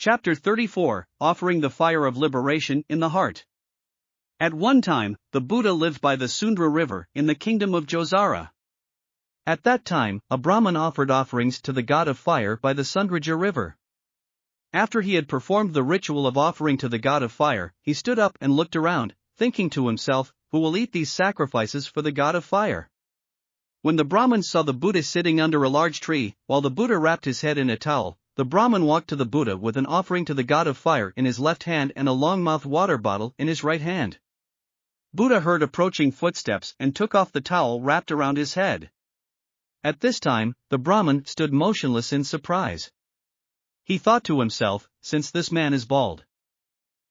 Chapter 34, Offering the Fire of Liberation in the Heart. At one time, the Buddha lived by the Sundra River in the kingdom of Josara. At that time, a Brahmin offered offerings to the god of fire by the Sundraja River. After he had performed the ritual of offering to the god of fire, he stood up and looked around, thinking to himself, "Who will eat these sacrifices for the god of fire?" When the Brahmin saw the Buddha sitting under a large tree, while the Buddha wrapped his head in a towel, the Brahmin walked to the Buddha with an offering to the god of fire in his left hand and a long-mouthed water bottle in his right hand. Buddha heard approaching footsteps and took off the towel wrapped around his head. At this time, the Brahmin stood motionless in surprise. He thought to himself, "Since this man is bald."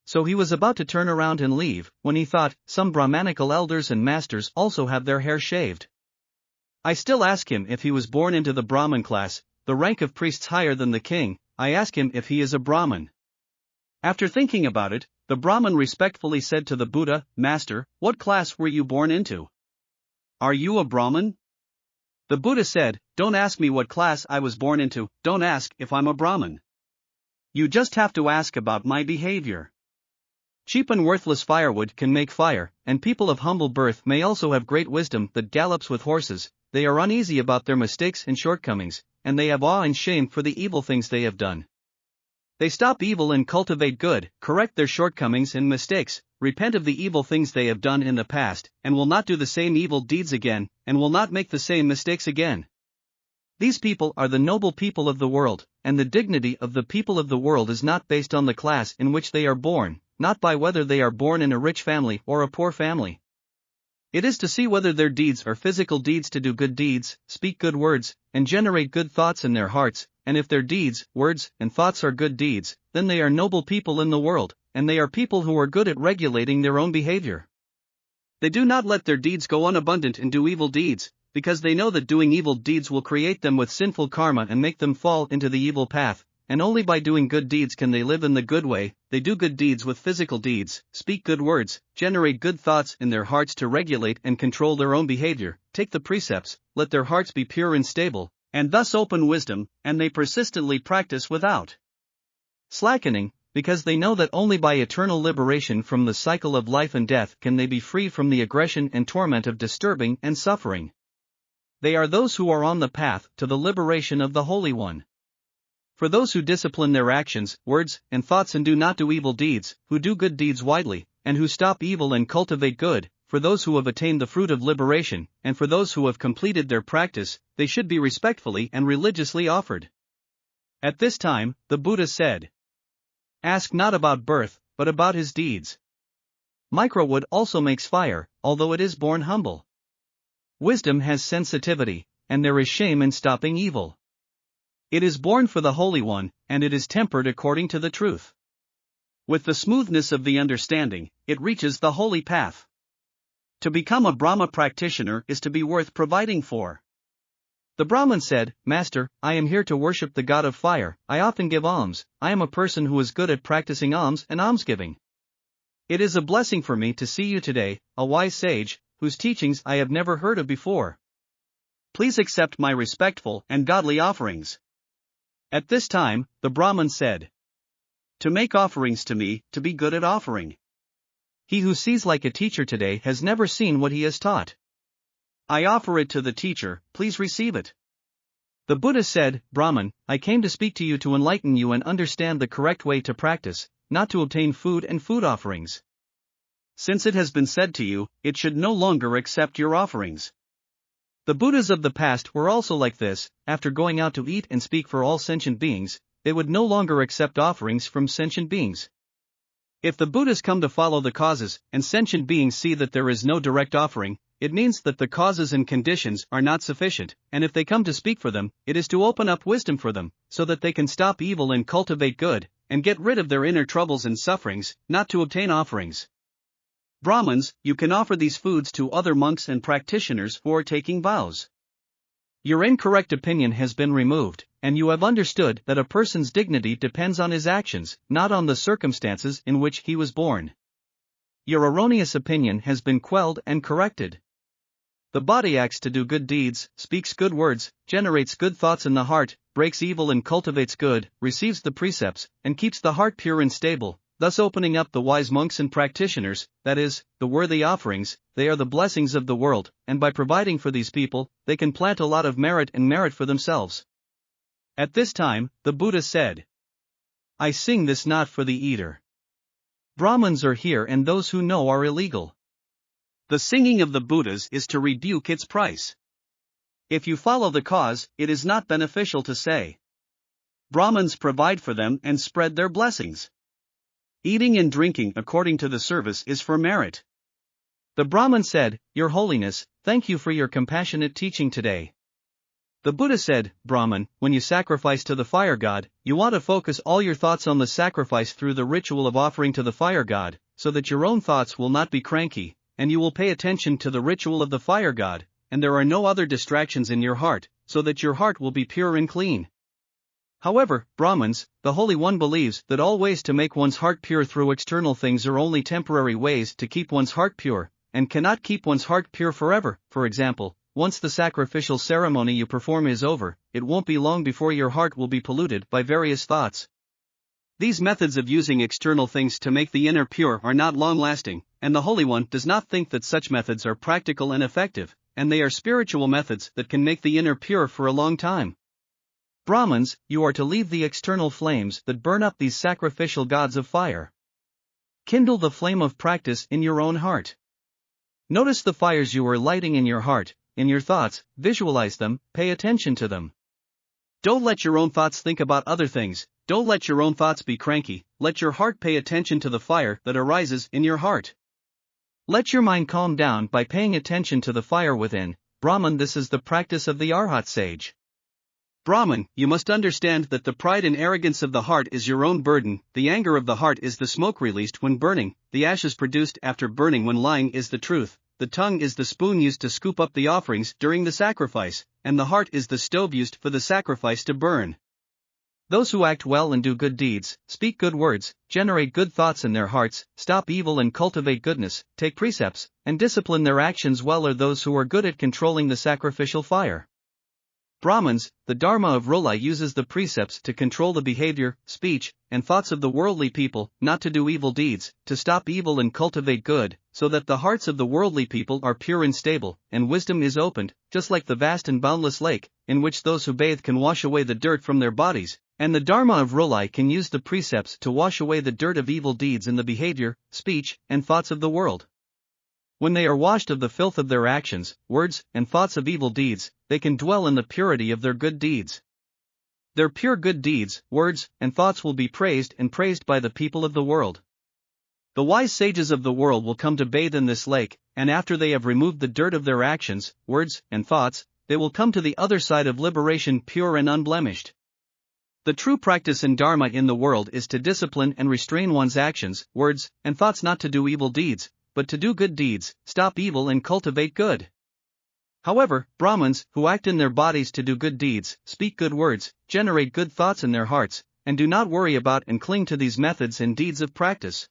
So he was about to turn around and leave, when he thought, "Some Brahmanical elders and masters also have their hair shaved. I still ask him if he was born into the Brahmin class, the rank of priests higher than the king. I ask him if he is a Brahmin." After thinking about it, the Brahmin respectfully said to the Buddha, "Master, what class were you born into? Are you a Brahmin?" The Buddha said, "Don't ask me what class I was born into, don't ask if I'm a Brahmin. You just have to ask about my behavior. Cheap and worthless firewood can make fire, and people of humble birth may also have great wisdom that gallops with horses. They are uneasy about their mistakes and shortcomings, and they have awe and shame for the evil things they have done. They stop evil and cultivate good, correct their shortcomings and mistakes, repent of the evil things they have done in the past, and will not do the same evil deeds again, and will not make the same mistakes again. These people are the noble people of the world, and the dignity of the people of the world is not based on the class in which they are born, not by whether they are born in a rich family or a poor family. It is to see whether their deeds are physical deeds, to do good deeds, speak good words, and generate good thoughts in their hearts, and if their deeds, words, and thoughts are good deeds, then they are noble people in the world, and they are people who are good at regulating their own behavior. They do not let their deeds go unabundant and do evil deeds, because they know that doing evil deeds will create them with sinful karma and make them fall into the evil path, and only by doing good deeds can they live in the good way. They do good deeds with physical deeds, speak good words, generate good thoughts in their hearts to regulate and control their own behavior, take the precepts, let their hearts be pure and stable, and thus open wisdom, and they persistently practice without slackening, because they know that only by eternal liberation from the cycle of life and death can they be free from the aggression and torment of disturbing and suffering. They are those who are on the path to the liberation of the Holy One. For those who discipline their actions, words, and thoughts and do not do evil deeds, who do good deeds widely, and who stop evil and cultivate good, for those who have attained the fruit of liberation, and for those who have completed their practice, they should be respectfully and religiously offered. At this time, the Buddha said, "Ask not about birth, but about his deeds. Microwood also makes fire, although it is born humble. Wisdom has sensitivity, and there is shame in stopping evil. It is born for the Holy One, and it is tempered according to the truth. With the smoothness of the understanding, it reaches the holy path. To become a Brahma practitioner is to be worth providing for." The Brahmin said, "Master, I am here to worship the god of fire. I often give alms. I am a person who is good at practicing alms and almsgiving. It is a blessing for me to see you today, a wise sage, whose teachings I have never heard of before. Please accept my respectful and godly offerings." At this time, the Brahmin said, "To make offerings to me, to be good at offering. He who sees like a teacher today has never seen what he has taught. I offer it to the teacher, please receive it." The Buddha said, "Brahmin, I came to speak to you to enlighten you and understand the correct way to practice, not to obtain food and food offerings. Since it has been said to you, it should no longer accept your offerings." The Buddhas of the past were also like this. After going out to eat and speak for all sentient beings, they would no longer accept offerings from sentient beings. If the Buddhas come to follow the causes, and sentient beings see that there is no direct offering, it means that the causes and conditions are not sufficient, and if they come to speak for them, it is to open up wisdom for them, so that they can stop evil and cultivate good, and get rid of their inner troubles and sufferings, not to obtain offerings. Brahmins, you can offer these foods to other monks and practitioners who are taking vows. Your incorrect opinion has been removed, and you have understood that a person's dignity depends on his actions, not on the circumstances in which he was born. Your erroneous opinion has been quelled and corrected. The body acts to do good deeds, speaks good words, generates good thoughts in the heart, breaks evil and cultivates good, receives the precepts, and keeps the heart pure and stable, thus opening up the wise monks and practitioners, that is, the worthy offerings. They are the blessings of the world, and by providing for these people, they can plant a lot of merit and merit for themselves. At this time, the Buddha said, I sing this not for the eater. Brahmins are here and those who know are illegal. The singing of the Buddhas is to rebuke its price. If you follow the cause, it is not beneficial to say. Brahmins provide for them and spread their blessings. Eating and drinking according to the service is for merit. The Brahmin said, Your Holiness, thank you for your compassionate teaching today. The Buddha said, Brahmin, when you sacrifice to the fire god, you want to focus all your thoughts on the sacrifice through the ritual of offering to the fire god, so that your own thoughts will not be cranky, and you will pay attention to the ritual of the fire god, and there are no other distractions in your heart, so that your heart will be pure and clean. However, Brahmins, the Holy One believes that all ways to make one's heart pure through external things are only temporary ways to keep one's heart pure, and cannot keep one's heart pure forever. For example, once the sacrificial ceremony you perform is over, it won't be long before your heart will be polluted by various thoughts. These methods of using external things to make the inner pure are not long-lasting, and the Holy One does not think that such methods are practical and effective, and they are spiritual methods that can make the inner pure for a long time. Brahmins, you are to leave the external flames that burn up these sacrificial gods of fire. Kindle the flame of practice in your own heart. Notice the fires you are lighting in your heart, in your thoughts, visualize them, pay attention to them. Don't let your own thoughts think about other things, don't let your own thoughts be cranky, let your heart pay attention to the fire that arises in your heart. Let your mind calm down by paying attention to the fire within. Brahman, this is the practice of the arhat sage. Brahman, you must understand that the pride and arrogance of the heart is your own burden, the anger of the heart is the smoke released when burning, the ashes produced after burning when lying is the truth, the tongue is the spoon used to scoop up the offerings during the sacrifice, and the heart is the stove used for the sacrifice to burn. Those who act well and do good deeds, speak good words, generate good thoughts in their hearts, stop evil and cultivate goodness, take precepts, and discipline their actions well are those who are good at controlling the sacrificial fire. Brahmins, the Dharma of Rula uses the precepts to control the behavior, speech, and thoughts of the worldly people, not to do evil deeds, to stop evil and cultivate good, so that the hearts of the worldly people are pure and stable, and wisdom is opened, just like the vast and boundless lake, in which those who bathe can wash away the dirt from their bodies, and the Dharma of Rula can use the precepts to wash away the dirt of evil deeds in the behavior, speech, and thoughts of the world. When they are washed of the filth of their actions, words, and thoughts of evil deeds, they can dwell in the purity of their good deeds. Their pure good deeds, words, and thoughts will be praised and praised by the people of the world. The wise sages of the world will come to bathe in this lake, and after they have removed the dirt of their actions, words, and thoughts, they will come to the other side of liberation pure and unblemished. The true practice in Dharma in the world is to discipline and restrain one's actions, words, and thoughts, not to do evil deeds, but to do good deeds, stop evil and cultivate good. However, Brahmins, who act in their bodies to do good deeds, speak good words, generate good thoughts in their hearts, and do not worry about and cling to these methods and deeds of practice.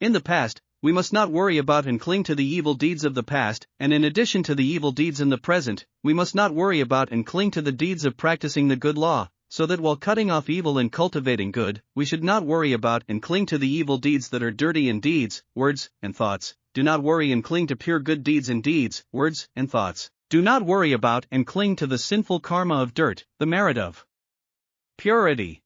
In the past, we must not worry about and cling to the evil deeds of the past, and in addition to the evil deeds in the present, we must not worry about and cling to the deeds of practicing the good law, so that while cutting off evil and cultivating good, we should not worry about and cling to the evil deeds that are dirty in deeds, words, and thoughts. Do not worry and cling to pure good deeds in deeds, words, and thoughts. Do not worry about and cling to the sinful karma of dirt, the merit of purity.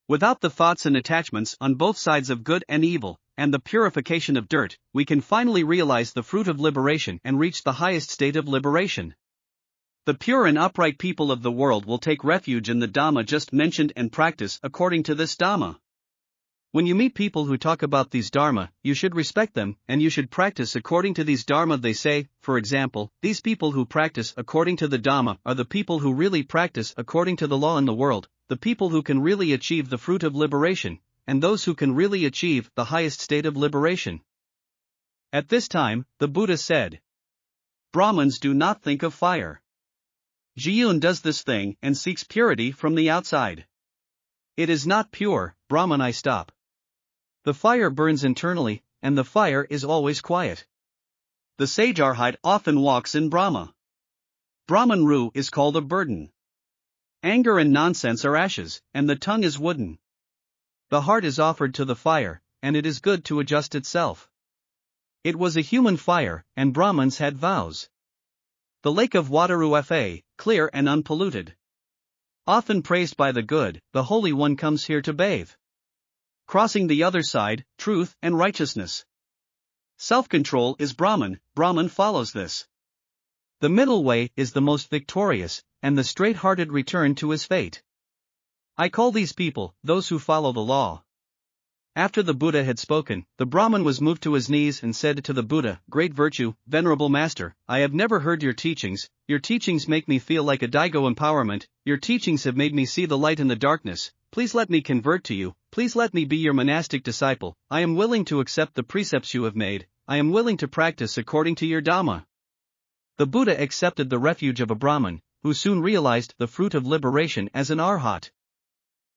Without the thoughts and attachments on both sides of good and evil, and the purification of dirt, we can finally realize the fruit of liberation and reach the highest state of liberation. The pure and upright people of the world will take refuge in the Dhamma just mentioned and practice according to this Dhamma. When you meet people who talk about these Dharma, you should respect them, and you should practice according to these Dharma. They say, for example, these people who practice according to the Dhamma are the people who really practice according to the law in the world, the people who can really achieve the fruit of liberation, and those who can really achieve the highest state of liberation. At this time, the Buddha said, Brahmins do not think of fire. Jiyun does this thing and seeks purity from the outside. It is not pure, Brahman. I stop. The fire burns internally, and the fire is always quiet. The sage arhat often walks in Brahma. Brahman Ru is called a burden. Anger and nonsense are ashes, and the tongue is wooden. The heart is offered to the fire, and it is good to adjust itself. It was a human fire, and Brahmins had vows. The lake of water clear and unpolluted. Often praised by the good, the Holy One comes here to bathe. Crossing the other side, truth and righteousness. Self-control is Brahman, Brahman follows this. The middle way is the most victorious, and the straight-hearted return to his fate. I call these people, those who follow the law. After the Buddha had spoken, the Brahmin was moved to his knees and said to the Buddha, Great virtue, Venerable Master, I have never heard your teachings make me feel like a Daigo empowerment, your teachings have made me see the light in the darkness, please let me convert to you, please let me be your monastic disciple, I am willing to accept the precepts you have made, I am willing to practice according to your Dhamma. The Buddha accepted the refuge of a Brahmin, who soon realized the fruit of liberation as an arhat.